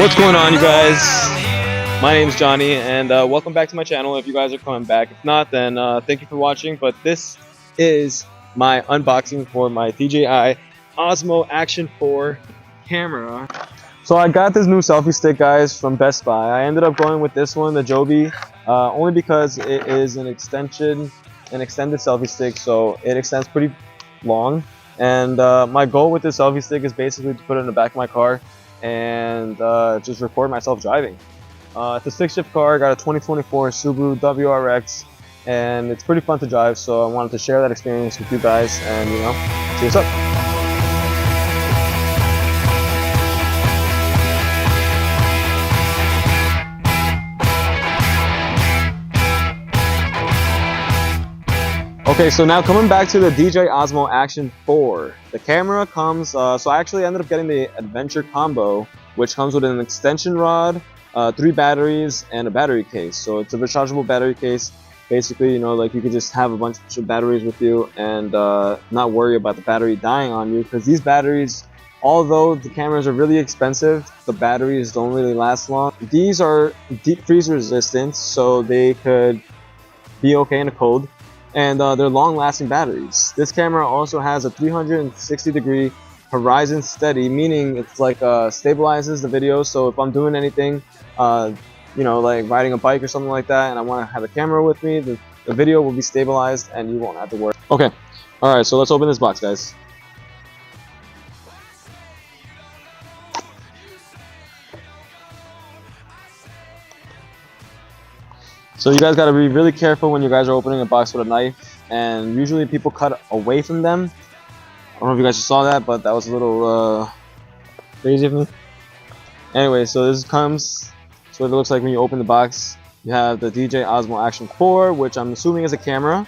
What's going on, you guys? My name's Johnny, and welcome back to my channel if you guys are coming back. If not, then thank you for watching. But this is my unboxing for my DJI Osmo Action 4 camera. So I got this new selfie stick, guys, from Best Buy. I ended up going with this one, the Joby, only because it is an extended selfie stick, so it extends pretty long. And my goal with this selfie stick is basically to put it in the back of my car and just record myself driving. It's a stick-shift car. I got a 2024 Subaru WRX, and it's pretty fun to drive, so I wanted to share that experience with you guys and, see what's up. Okay, so now coming back to the DJI Osmo Action 4. The camera comes, so I actually ended up getting the Adventure Combo, which comes with an extension rod, 3 batteries, and a battery case. So it's a rechargeable battery case. Basically, like you could just have a bunch of batteries with you and not worry about the battery dying on you, because these batteries, although the cameras are really expensive, the batteries don't really last long. These are deep freeze resistant, so they could be okay in the cold. And they're long-lasting batteries. This camera also has a 360-degree horizon steady, meaning it's like stabilizes the video. So if I'm doing anything, like riding a bike or something like that, and I want to have a camera with me, the video will be stabilized and you won't have to worry. Okay, all right, so let's open this box, guys. So you guys got to be really careful when you guys are opening a box with a knife, and usually people cut away from them. I don't know if you guys just saw that, but that was a little crazy of me. Anyway, so this comes, so it looks like when you open the box. You have the DJI Osmo Action 4, which I'm assuming is a camera.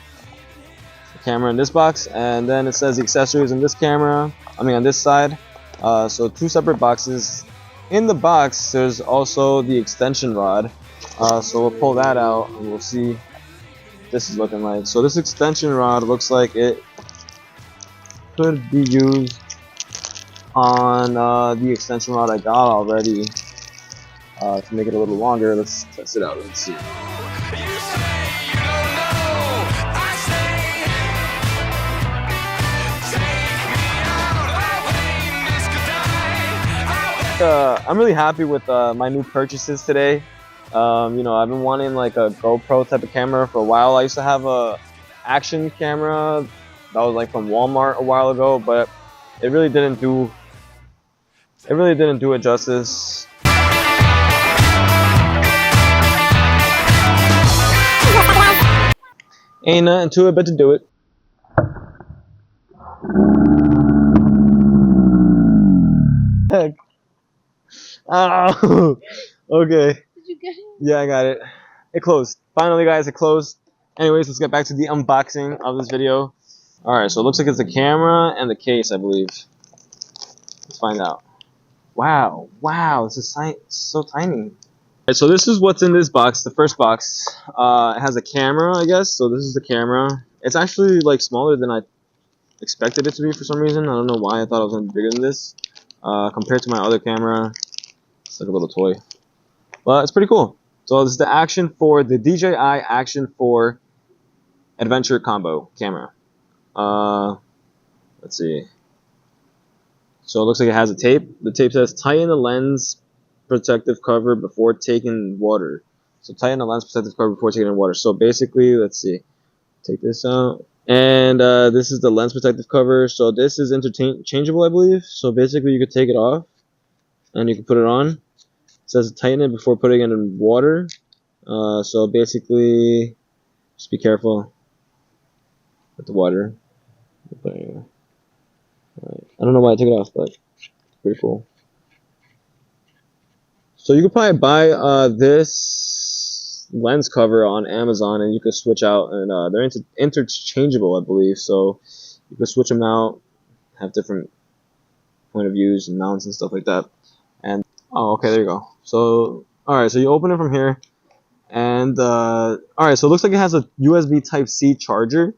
The camera in this box, and then it says the accessories in this camera, on this side. So 2 separate boxes. In the box, there's also the extension rod. So we'll pull that out and we'll see what this is looking like. So this extension rod looks like it could be used on the extension rod I got already to make it a little longer. Let's test it out and see. I'm really happy with my new purchases today. I've been wanting like a GoPro type of camera for a while. I used to have a action camera that was like from Walmart a while ago, but it really didn't do it justice. Ain't nothing to it but to do it. Heck. Oh, okay. Yeah, I got it. It closed. Finally, guys, it closed. Anyways, let's get back to the unboxing of this video. Alright, so it looks like it's the camera and the case, I believe. Let's find out. Wow, this is so tiny. Alright, so this is what's in this box, the first box. It has a camera, I guess. So this is the camera. It's actually like smaller than I expected it to be for some reason. I don't know why I thought it was going to be bigger than this. Compared to my other camera, it's like a little toy. But it's pretty cool. So this is the the DJI Action 4 Adventure Combo camera. Let's see. So it looks like it has a tape. The tape says tighten the lens protective cover before taking water. So tighten the lens protective cover before taking water. So basically, let's see. Take this out. And this is the lens protective cover. So this is interchangeable, I believe. So basically, you could take it off and you can put it on. It says tighten it before putting it in water. So basically, just be careful with the water. I don't know why I took it off, but it's pretty cool. So you could probably buy this lens cover on Amazon, and you could switch out, and they're interchangeable, I believe. So you could switch them out, have different point of views and mounts and stuff like that. And oh, okay, there you go. So all right, so you open it from here, and all right, so it looks like it has a USB Type-C charger.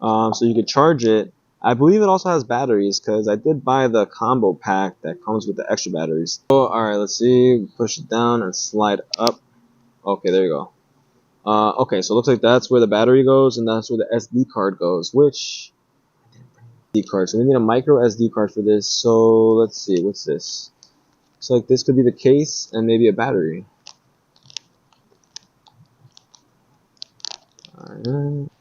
So you could charge it I believe it also has batteries because I did buy the combo pack that comes with the extra batteries. Oh, alright, let's see. Push it down and slide up. Okay, there you go. Okay, so it looks like that's where the battery goes and that's where the SD card goes, which SD card. So we need a micro SD card for this. So let's see, what's this? So like this could be the case and maybe a battery. Alright.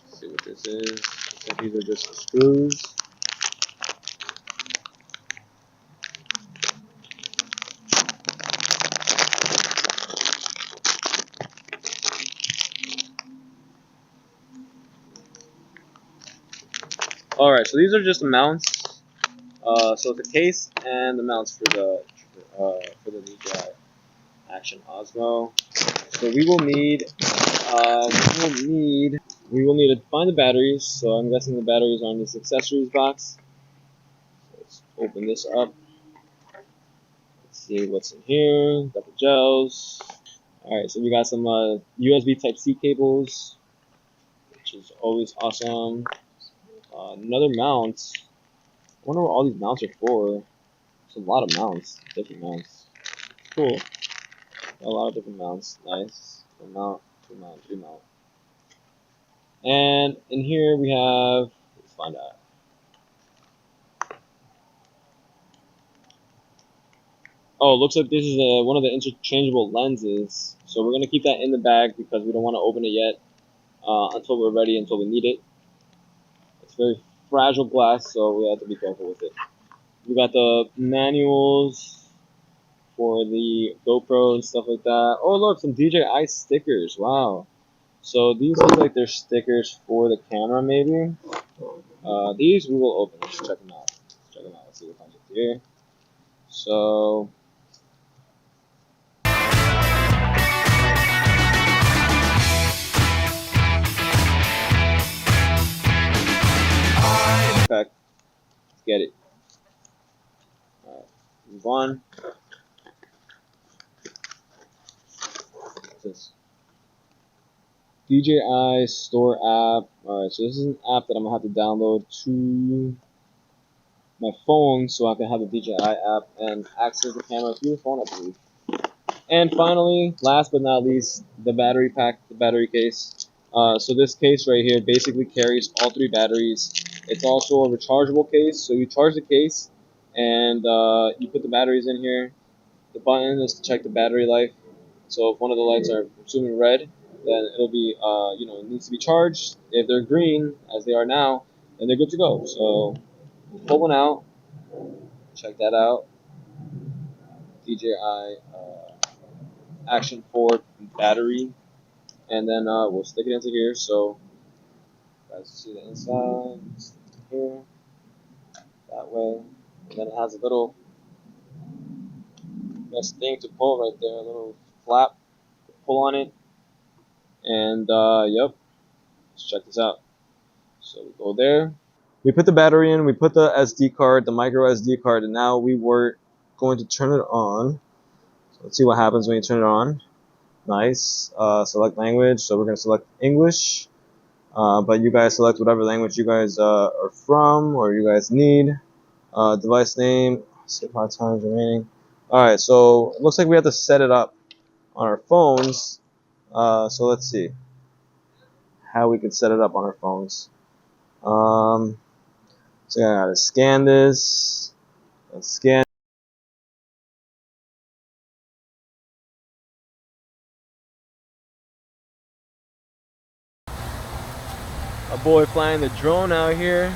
See what this is. Looks like these are just the screws. Alright, so these are just the mounts. So the case and the mounts for the DJI Action Osmo. So we will need to find the batteries. So I'm guessing the batteries are in this accessories box. So let's open this up. Let's see what's in here. Got the gels. Alright, so we got some USB Type-C cables, which is always awesome. Another mount. I wonder what all these mounts are for. It's a lot of mounts, different mounts. Cool. A lot of different mounts. Nice. One mount, two mount, three mount. And in here we have, let's find out. Oh, it looks like this is one of the interchangeable lenses. So we're going to keep that in the bag because we don't want to open it yet until we're ready, until we need it. It's very fragile glass, so we have to be careful with it. We got the manuals for the GoPro and stuff like that. Oh, look, some DJI stickers. Wow. So these look like they're stickers for the camera, maybe. These we will open. Let's check them out. Let's see what comes up here. So let's get it. Alright, move on. What's this? DJI Store app. Alright, so this is an app that I'm going to have to download to my phone so I can have the DJI app and access the camera through the phone, I believe. And finally, last but not least, the battery pack, the battery case. So this case right here basically carries all three batteries. It's also a rechargeable case, so you charge the case and you put the batteries in here. The button is to check the battery life. So if one of the lights are assuming red, then it'll be, it needs to be charged. If they're green, as they are now, then they're good to go. So pull one out, check that out. DJI Action 4 battery, and then we'll stick it into here. So you guys see the inside, stick it here, that way, and then it has a little thing to pull right there, a little flap to pull on it, and yep, let's check this out. So we go there, we put the battery in, we put the SD card, the micro SD card, and now we were going to turn it on. So let's see what happens when you turn it on. Nice. Select language, so we're going to select English, but you guys select whatever language you guys are from or you guys need. Device name, skip 5 times remaining. Alright, so it looks like we have to set it up on our phones. So let's see how we can set it up on our phones. So I gotta scan this. Let's scan. A boy flying the drone out here.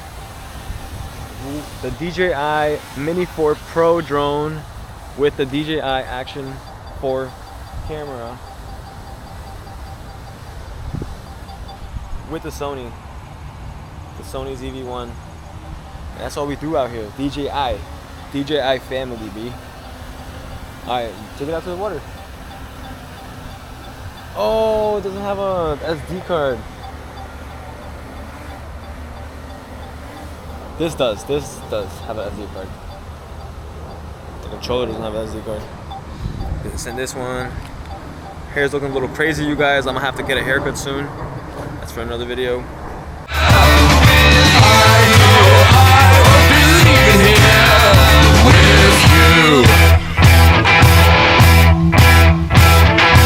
The DJI Mini 4 Pro drone with the DJI Action 4 camera with the Sony's EV1. And that's all we do out here. DJI family, B. Alright, take it out to the water. Oh, it doesn't have a SD card. This does have an SD card. The controller doesn't have an SD card. Send this one. Hair's looking a little crazy, you guys. I'm gonna have to get a haircut soon. That's for another video.